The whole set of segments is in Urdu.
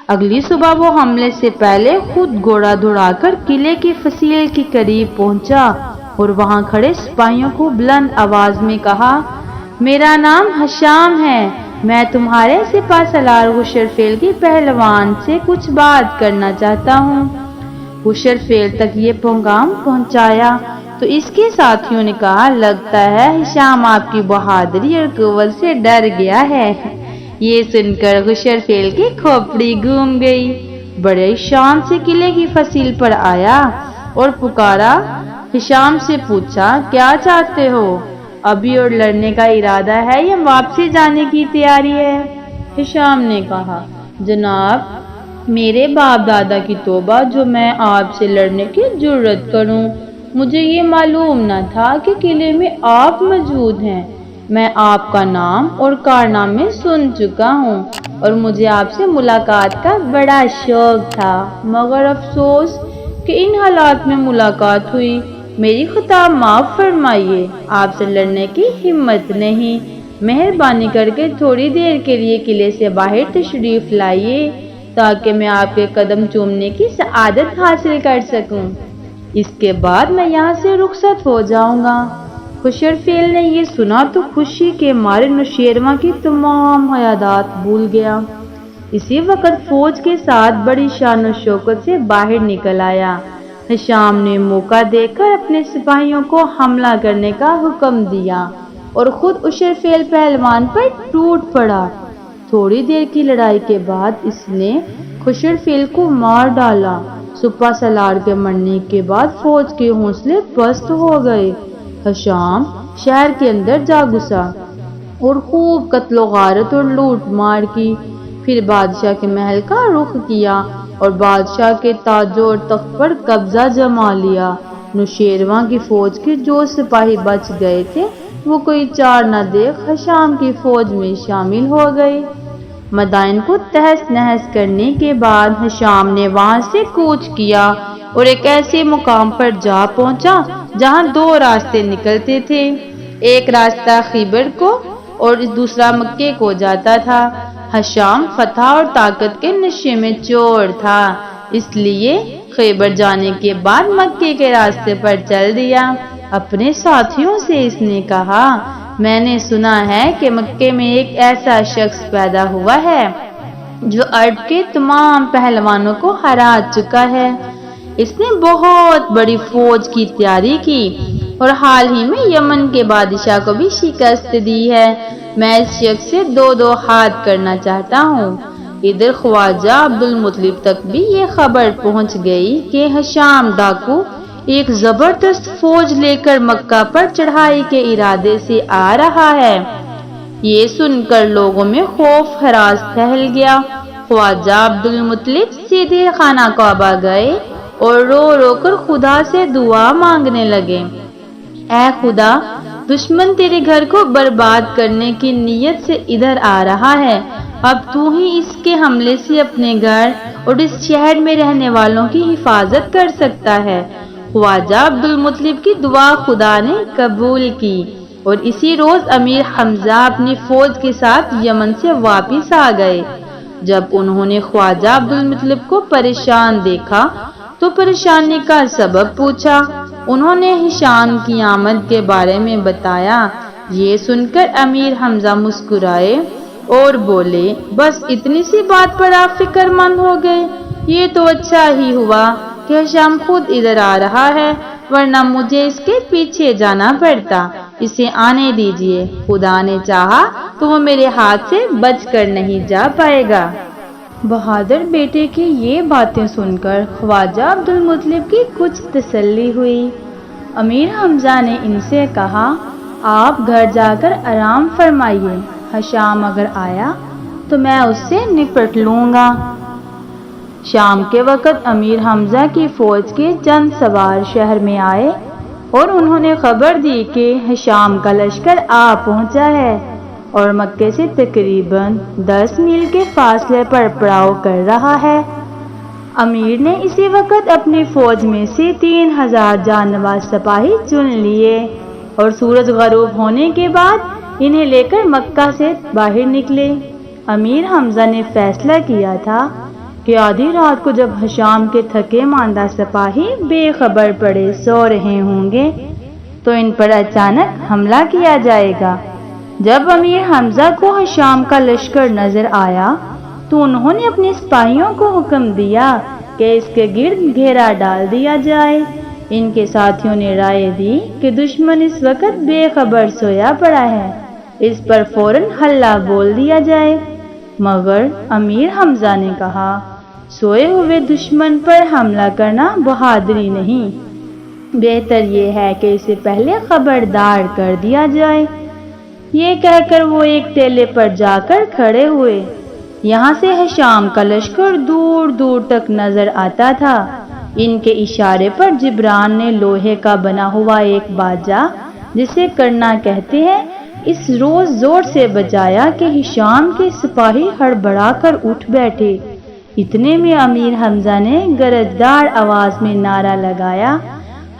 اگلی صبح وہ حملے سے پہلے خود گھوڑا دوڑا کر قلعے کی فصیل کے قریب پہنچا اور وہاں کھڑے سپاہیوں کو بلند آواز میں کہا، میرا نام ہشام ہے، میں تمہارے سپہ سالار غشرفیل کی پہلوان سے کچھ بات کرنا چاہتا ہوں۔ غشرفیل تک یہ پیغام پہنچایا تو اس کے ساتھیوں نے کہا، لگتا ہے ہشام آپ کی بہادری اور قوت سے ڈر گیا ہے۔ یہ سن کر غشرفیل کی کھوپڑی گھوم گئی، بڑے شان سے قلعے کی فصیل پر آیا اور پکارا۔ ہشام سے پوچھا، کیا چاہتے ہو؟ ابھی اور لڑنے کا ارادہ ہے یا واپسی جانے کی تیاری ہے؟ ہشام نے کہا، جناب، میرے باپ دادا کی توبہ جو میں آپ سے لڑنے کی جرات کروں، مجھے یہ معلوم نہ تھا کہ قلعے میں آپ موجود ہیں۔ میں آپ کا نام اور کارنامے سن چکا ہوں اور مجھے آپ سے ملاقات کا بڑا شوق تھا، مگر افسوس کہ ان حالات میں ملاقات ہوئی۔ میری خطا معاف فرمائیے، آپ سے لڑنے کی ہمت نہیں، مہربانی کر کے تھوڑی دیر کے لیے قلعے سے باہر تشریف لائیے تاکہ میں آپ کے قدم چومنے کی سعادت حاصل کر سکوں، اس کے بعد میں یہاں سے رخصت ہو جاؤں گا۔ غشرفیل نے یہ سنا تو خوشی کے مارے نوشیروان کی تمام عیادات بھول گیا۔ اسی وقت فوج کے ساتھ بڑی شان و شوکت سے باہر نکل آیا۔ ہشام نے موقع دیکھ کر اپنے سپاہیوں کو حملہ کرنے کا حکم دیا اور خود غشرفیل پہلوان پر ٹوٹ پڑا۔ تھوڑی دیر کی لڑائی کے بعد اس نے غشرفیل کو مار ڈالا۔ سپہ سالار کے مرنے کے بعد فوج کے حوصلے پست ہو گئے۔ ہشام شہر کے اندر جا گھسا اور خوب قتل و غارت اور لوٹ مار کی، پھر بادشاہ کے محل کا رخ کیا اور بادشاہ کے تاج اور تخت پر قبضہ جما لیا۔ نوشیروان کی فوج کے جو سپاہی بچ گئے تھے وہ کوئی چار نہ دیکھ ہشام کی فوج میں شامل ہو گئے۔ مدائن کو تہس نہس کرنے کے بعد ہشام نے وہاں سے کوچ کیا اور ایک ایسے مقام پر جا پہنچا جہاں دو راستے نکلتے تھے، ایک راستہ خیبر کو اور دوسرا مکے کو جاتا تھا۔ ہشام فتح اور طاقت کے نشے میں چور تھا، اس لیے خیبر جانے کے بعد مکے کے راستے پر چل دیا۔ اپنے ساتھیوں سے اس نے کہا، میں نے سنا ہے کہ مکے میں ایک ایسا شخص پیدا ہوا ہے جو عرب کے تمام پہلوانوں کو ہرا چکا ہے۔ اس نے بہت بڑی فوج کی تیاری کی اور حال ہی میں یمن کے بادشاہ کو بھی شکست دی ہے۔ میں اس شخص سے دو ہاتھ کرنا چاہتا ہوں۔ ادھر خواجہ عبدالمطلب تک بھی یہ خبر پہنچ گئی کہ ہشام ڈاکو ایک زبردست فوج لے کر مکہ پر چڑھائی کے ارادے سے آ رہا ہے۔ یہ سن کر لوگوں میں خوف ہراس پھیل گیا۔ خواجہ عبدالمطلب سیدھے خانہ کعبہ گئے اور رو رو کر خدا سے دعا مانگنے لگے، اے خدا، دشمن تیرے گھر کو برباد کرنے کی نیت سے ادھر آ رہا ہے، اب تو ہی اس کے حملے سے اپنے گھر اور اس شہر میں رہنے والوں کی حفاظت کر سکتا ہے۔ خواجہ عبدالمطلب کی دعا خدا نے قبول کی اور اسی روز امیر حمزہ اپنی فوج کے ساتھ یمن سے واپس آ گئے۔ جب انہوں نے خواجہ عبدالمطلب کو پریشان دیکھا تو پریشانی کا سبب پوچھا۔ انہوں نے ہشام کی آمد کے بارے میں بتایا۔ یہ سن کر امیر حمزہ مسکرائے اور بولے، بس اتنی سی بات پر آپ فکر مند ہو گئے، یہ تو اچھا ہی ہوا کہ ہشام خود ادھر آ رہا ہے، ورنہ مجھے اس کے پیچھے جانا پڑتا۔ اسے آنے دیجئے، خدا نے چاہا تو وہ میرے ہاتھ سے بچ کر نہیں جا پائے گا۔ بہادر بیٹے کی یہ باتیں سن کر خواجہ عبدالمطلب کی کچھ تسلی ہوئی۔ امیر حمزہ نے ان سے کہا، آپ گھر جا کر آرام فرمائیے، ہشام اگر آیا تو میں اس سے نپٹ لوں گا۔ شام کے وقت امیر حمزہ کی فوج کے چند سوار شہر میں آئے اور انہوں نے خبر دی کہ ہشام کا لشکر آ پہنچا ہے اور مکے سے تقریباً 10 میل کے فاصلے پر پڑاؤ کر رہا ہے۔ امیر نے اسی وقت اپنی فوج میں سے 3000 جانباز سپاہی چن لیے اور سورج غروب ہونے کے بعد انہیں لے کر مکہ سے باہر نکلے۔ امیر حمزہ نے فیصلہ کیا تھا کہ آدھی رات کو جب ہشام کے تھکے ماندہ سپاہی بے خبر پڑے سو رہے ہوں گے تو ان پر اچانک حملہ کیا جائے گا۔ جب امیر حمزہ کو ہشام کا لشکر نظر آیا تو انہوں نے اپنے سپاہیوں کو حکم دیا کہ اس کے گرد گھیرا ڈال دیا جائے۔ ان کے ساتھیوں نے رائے دی کہ دشمن اس وقت بے خبر سویا پڑا ہے، اس پر فوراً حلہ بول دیا جائے، مگر امیر حمزہ نے کہا سوئے ہوئے دشمن پر حملہ کرنا بہادری نہیں، بہتر یہ ہے کہ اسے پہلے خبردار کر دیا جائے۔ یہ کہہ کر وہ ایک ٹیلے پر جا کر کھڑے ہوئے۔ یہاں سے ہشام کا لشکر دور دور تک نظر آتا تھا۔ ان کے اشارے پر جبران نے لوہے کا بنا ہوا ایک باجا، جسے کرنا کہتے ہیں، اس روز زور سے بجایا کہ ہشام کے سپاہی ہڑبڑا کر اٹھ بیٹھے۔ اتنے میں امیر حمزہ نے گرجدار آواز میں نعرہ لگایا،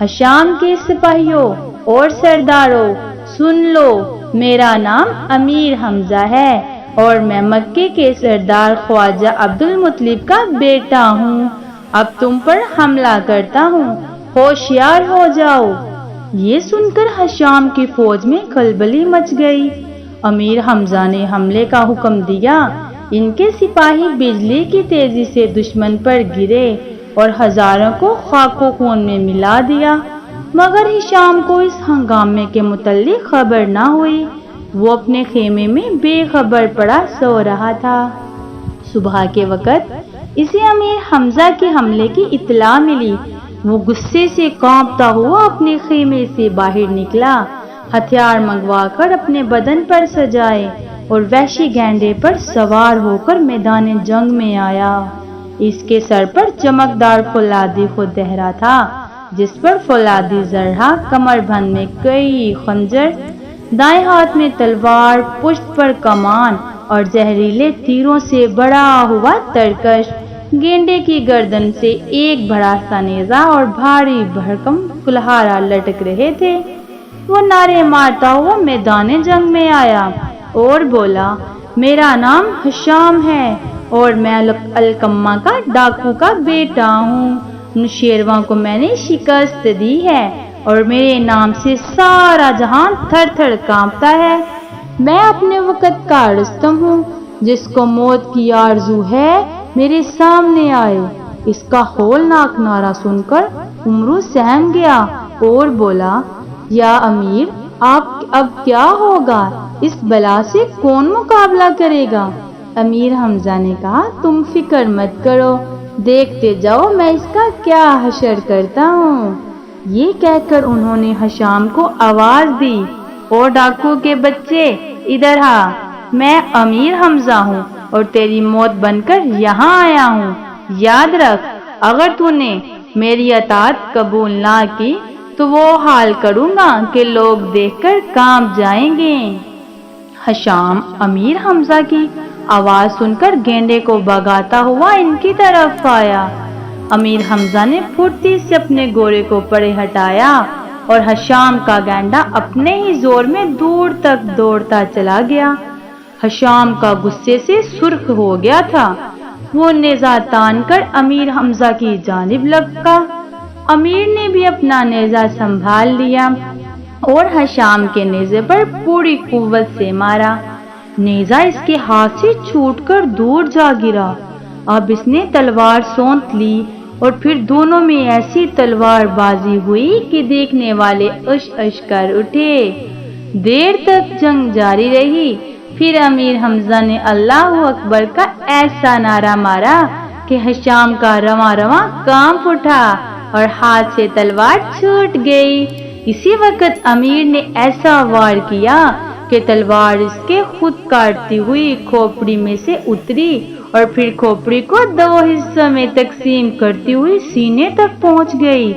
ہشام کے سپاہیوں اور سرداروں سن لو، میرا نام امیر حمزہ ہے اور میں مکے کے سردار خواجہ عبدالمطلب کا بیٹا ہوں۔ اب تم پر حملہ کرتا ہوں، ہوشیار ہو جاؤ۔ یہ سن کر ہشام کی فوج میں کھلبلی مچ گئی۔ امیر حمزہ نے حملے کا حکم دیا۔ ان کے سپاہی بجلی کی تیزی سے دشمن پر گرے اور ہزاروں کو خاک و خون میں ملا دیا، مگر ہشام کو اس ہنگامے کے متعلق خبر نہ ہوئی۔ وہ اپنے خیمے میں بے خبر پڑا سو رہا تھا۔ صبح کے وقت اسے امیر حمزہ کے حملے کی اطلاع ملی۔ وہ غصے سے کانپتا ہوا اپنے خیمے سے باہر نکلا، ہتھیار منگوا کر اپنے بدن پر سجائے اور وحشی گینڈے پر سوار ہو کر میدان جنگ میں آیا۔ اس کے سر پر چمکدار فولادی خوددہرا تھا، جس پر فولادی زرہ، کمر بند میں کئی خنجر، دائیں ہاتھ میں تلوار، پشت پر کمان اور زہریلے تیروں سے بڑا ہوا ترکش، گینڈے کی گردن سے ایک بڑا سا نیزہ اور بھاری بھرکم کلہاڑا لٹک رہے تھے۔ وہ نعرے مارتا ہوا میدان جنگ میں آیا اور بولا، میرا نام ہشام ہے اور میں القمہ کا ڈاکو کا بیٹا ہوں۔ نوشیرواں کو میں نے شکست دی ہے اور میرے نام سے سارا جہان تھر تھر کانپتا ہے۔ میں اپنے وقت کا رستم ہوں، جس کو موت کی آرزو ہے میرے سامنے آئے۔ اس کا ہولناک نعرہ سن کر عمرو سہم گیا اور بولا، یا امیر، آپ اب کیا ہوگا؟ اس بلا سے کون مقابلہ کرے گا؟ امیر حمزہ نے کہا، تم فکر مت کرو، دیکھتے جاؤ میں اس کا کیا حشر کرتا ہوں۔ یہ کہہ کر انہوں نے ہشام کو آواز دی، او ڈاکو کے بچے، ادھر آ، میں امیر حمزہ ہوں اور تیری موت بن کر یہاں آیا ہوں۔ یاد رکھ، اگر تو نے میری اطاعت قبول نہ کی تو وہ حال کروں گا کہ لوگ دیکھ کر کانپ جائیں گے۔ ہشام امیر حمزہ کی آواز سن کر گینڈے کو بھگاتا ہوا ان کی طرف آیا۔ امیر حمزہ نے پھرتی سے اپنے گھوڑے کو پرے ہٹایا اور ہشام کا گینڈا اپنے ہی زور میں دور تک دوڑتا چلا گیا۔ ہشام کا غصے سے سرخ ہو گیا تھا۔ وہ نیزہ تان کر امیر حمزہ کی جانب لپکا۔ امیر نے بھی اپنا نیزہ سنبھال لیا اور ہشام کے نیزے پر پوری قوت سے مارا۔ نیزہ اس کے ہاتھ سے چھوٹ کر دور جا گرا۔ اب اس نے تلوار سونت لی اور پھر دونوں میں ایسی تلوار بازی ہوئی کہ دیکھنے والے اش اش کر اٹھے۔ دیر تک جنگ جاری رہی۔ پھر امیر حمزہ نے اللہ اکبر کا ایسا نعرہ مارا کہ ہشام کا رواں رواں کانپ اٹھا اور ہاتھ سے تلوار چھوٹ گئی۔ اسی وقت امیر نے ایسا وار کیا کہ تلوار اس کے خود کاٹتی ہوئی کھوپڑی میں سے اتری اور پھر کھوپڑی کو دو حصوں میں تقسیم کرتی ہوئی سینے تک پہنچ گئی۔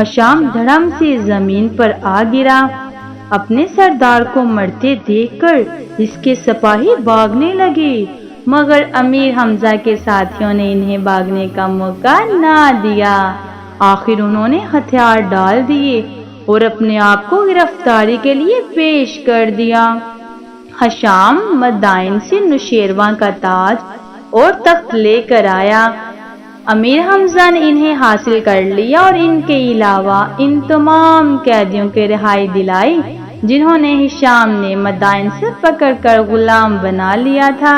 ہشام دھڑم سے زمین پر آ گرا۔ اپنے سردار کو مرتے دیکھ کر اس کے سپاہی بھاگنے لگے، مگر امیر حمزہ کے ساتھیوں نے انہیں بھاگنے کا موقع نہ دیا۔ آخر انہوں نے ہتھیار ڈال دیے اور اپنے آپ کو گرفتاری کے لیے پیش کر دیا۔ ہشام مدائن سے نوشیرواں کا تاج اور تخت لے کر آیا۔ امیر حمزہ نے انہیں حاصل کر لیا اور ان کے علاوہ ان تمام قیدیوں کے رہائی دلائی جنہوں نے ہشام نے مدائن سے پکڑ کر غلام بنا لیا تھا۔